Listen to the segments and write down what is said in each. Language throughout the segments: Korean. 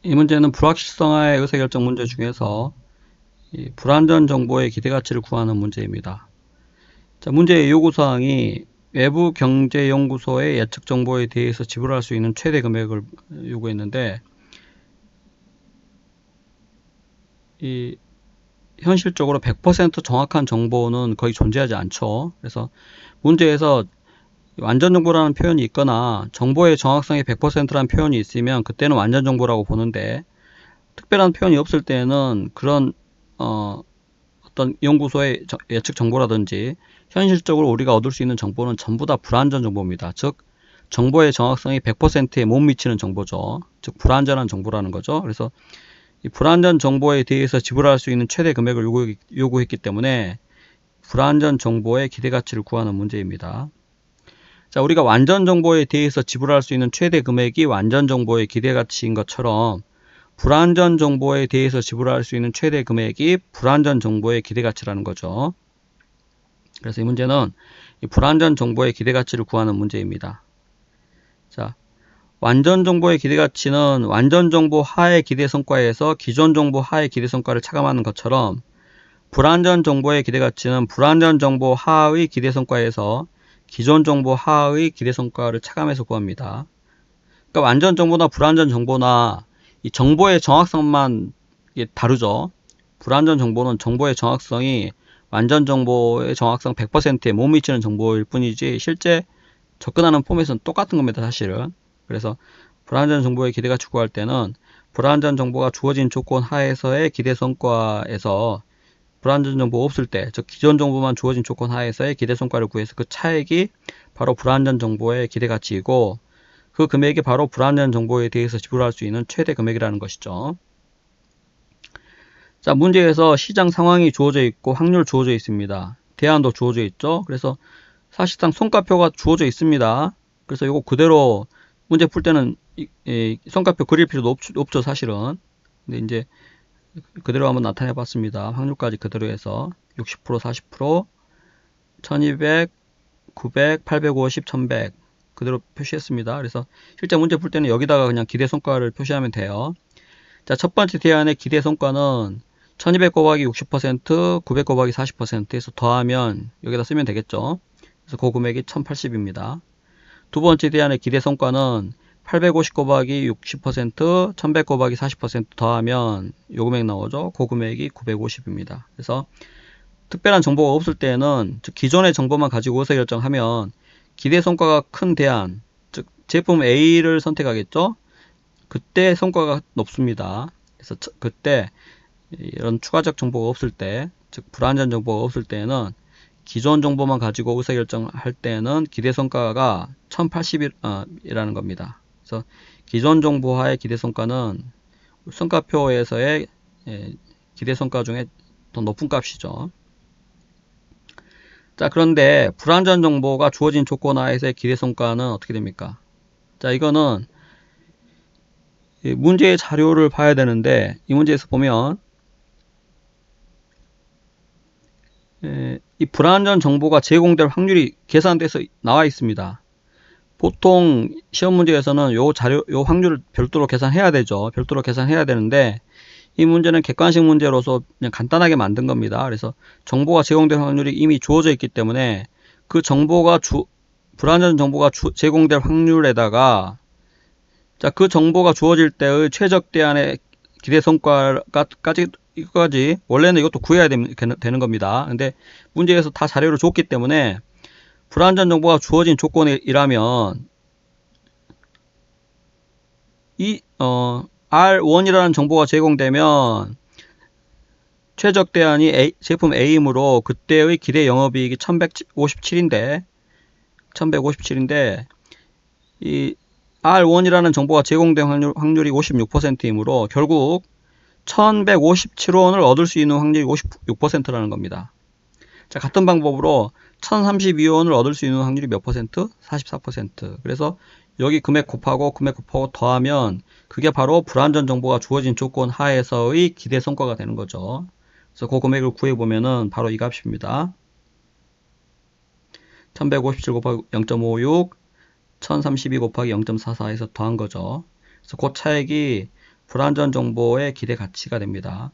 이 문제는 불확실성하의 의사결정 문제 중에서 이 불완전 정보의 기대가치를 구하는 문제입니다. 자, 문제의 요구사항이 외부 경제연구소의 예측 정보에 대해서 지불할 수 있는 최대 금액을 요구했는데, 이 현실적으로 100% 정확한 정보는 거의 존재하지 않죠. 그래서 문제에서 완전 정보라는 표현이 있거나 정보의 정확성이 100%라는 표현이 있으면 그때는 완전 정보라고 보는데, 특별한 표현이 없을 때는 그런 어떤 연구소의 예측 정보라든지 현실적으로 우리가 얻을 수 있는 정보는 전부 다 불완전 정보입니다. 즉 정보의 정확성이 100%에 못 미치는 정보죠. 즉 불완전한 정보라는 거죠. 그래서 이 불완전 정보에 대해서 지불할 수 있는 최대 금액을 요구했기 때문에 불완전 정보의 기대가치를 구하는 문제입니다. 자, 우리가 완전 정보에 대해서 지불할 수 있는 최대 금액이 완전 정보의 기대가치인 것처럼 불완전 정보에 대해서 지불할 수 있는 최대 금액이 불완전 정보의 기대가치라는 거죠. 그래서 이 문제는 이 불완전 정보의 기대가치를 구하는 문제입니다. 자, 완전 정보의 기대가치는 완전 정보 하의 기대성과에서 기존 정보 하의 기대성과를 차감하는 것처럼 불완전 정보의 기대가치는 불완전 정보 하의 기대성과에서 기존 정보 하의 기대성과를 차감해서 구합니다. 그러니까 완전 정보나 불완전 정보나 이 정보의 정확성만 다르죠. 불완전 정보는 정보의 정확성이 완전 정보의 정확성 100%에 못 미치는 정보일 뿐이지 실제 접근하는 포맷은 똑같은 겁니다, 사실은. 그래서 불완전 정보의 기대가치 구할 때는 불완전 정보가 주어진 조건 하에서의 기대 성과에서 불완전 정보 없을 때, 즉 기존 정보만 주어진 조건 하에서의 기대 성과를 구해서 그 차액이 바로 불완전 정보의 기대가치이고 그 금액이 바로 불완전 정보에 대해서 지불할 수 있는 최대 금액이라는 것이죠. 자, 문제에서 시장 상황이 주어져 있고 확률 주어져 있습니다. 대안도 주어져 있죠. 그래서 사실상 손가표가 주어져 있습니다. 그래서 이거 그대로 문제 풀 때는 이 손가표 그릴 필요도 없죠, 사실은. 근데 이제 그대로 한번 나타내 봤습니다. 확률까지 그대로 해서 60%, 40%, 1200, 900, 850, 1100 그대로 표시했습니다. 그래서 실제 문제 풀 때는 여기다가 그냥 기대 성과를 표시하면 돼요. 자, 첫 번째 대안의 기대 성과는 1200 곱하기 60%, 900 곱하기 40%에서 더하면 여기다 쓰면 되겠죠. 그래서 그 금액이 1080입니다. 두 번째 대안의 기대 성과는 850 곱하기 60%, 1100 곱하기 40% 더하면 요 금액 나오죠. 그 금액이 950입니다. 그래서 특별한 정보가 없을 때는 즉 기존의 정보만 가지고 의사결정하면 기대 성과가 큰 대안, 즉 제품 A를 선택하겠죠. 그때 성과가 높습니다. 그래서 그때 이런 추가적 정보가 없을 때, 즉 불완전 정보가 없을 때는 기존 정보만 가지고 의사결정할 때는 기대 성과가 1080이라는 겁니다. 그래서 기존 정보하의 기대 성과는 성과표에서의 기대 성과 중에 더 높은 값이죠. 자, 그런데 불완전 정보가 주어진 조건 하에서의 기대 성과는 어떻게 됩니까? 자, 이거는 문제의 자료를 봐야 되는데 이 문제에서 보면 이 불완전 정보가 제공될 확률이 계산돼서 나와 있습니다. 보통 시험 문제에서는 요 확률을 별도로 계산해야 되죠. 별도로 계산해야 되는데 이 문제는 객관식 문제로서 그냥 간단하게 만든 겁니다. 그래서 정보가 제공될 확률이 이미 주어져 있기 때문에 그 정보가 불완전 정보가 제공될 확률에다가 자, 그 정보가 주어질 때의 최적 대안의 기대 성과까지 이거까지 원래는 이것도 구해야 되는 겁니다. 근데 문제에서 다 자료를 줬기 때문에 불완전 정보가 주어진 조건이라면 이 R1이라는 정보가 제공되면 최적 대안이 제품 A이므로 그때의 기대 영업이익이 1157인데 이 R1이라는 정보가 제공된 확률이 56%이므로 결국 1157원을 얻을 수 있는 확률이 56%라는 겁니다. 자, 같은 방법으로 1032원을 얻을 수 있는 확률이 몇 퍼센트? 44%. 그래서 여기 금액 곱하고 더하면 그게 바로 불완전 정보가 주어진 조건 하에서의 기대 성과가 되는 거죠. 그래서 그 금액을 구해보면은 바로 이 값입니다. 1157 곱하기 0.56, 1032 곱하기 0.44에서 더한 거죠. 그래서 그 차액이 불완전 정보의 기대 가치가 됩니다.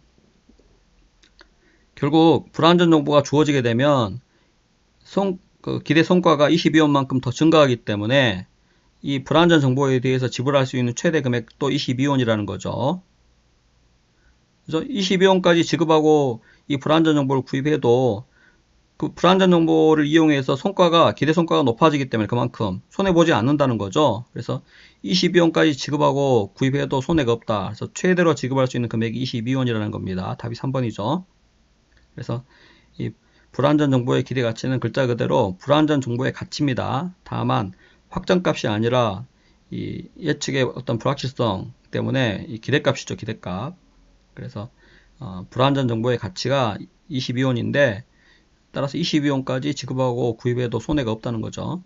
결국 불완전 정보가 주어지게 되면 기대 성과가 22원만큼 더 증가하기 때문에 이 불완전 정보에 대해서 지불할 수 있는 최대 금액도 22원이라는 거죠. 그래서 22원까지 지급하고 이 불완전 정보를 구입해도 그 불완전 정보를 이용해서 기대 성과가 높아지기 때문에 그만큼 손해보지 않는다는 거죠. 그래서 22원까지 지급하고 구입해도 손해가 없다. 그래서 최대로 지급할 수 있는 금액이 22원이라는 겁니다. 답이 3번이죠. 그래서 이 불완전 정보의 기대 가치는 글자 그대로 불완전 정보의 가치입니다. 다만 확정값이 아니라 이 예측의 어떤 불확실성 때문에 이 기대값이죠, 기대값. 그래서 불완전 정보의 가치가 22원인데 따라서 22원까지 지급하고 구입해도 손해가 없다는 거죠.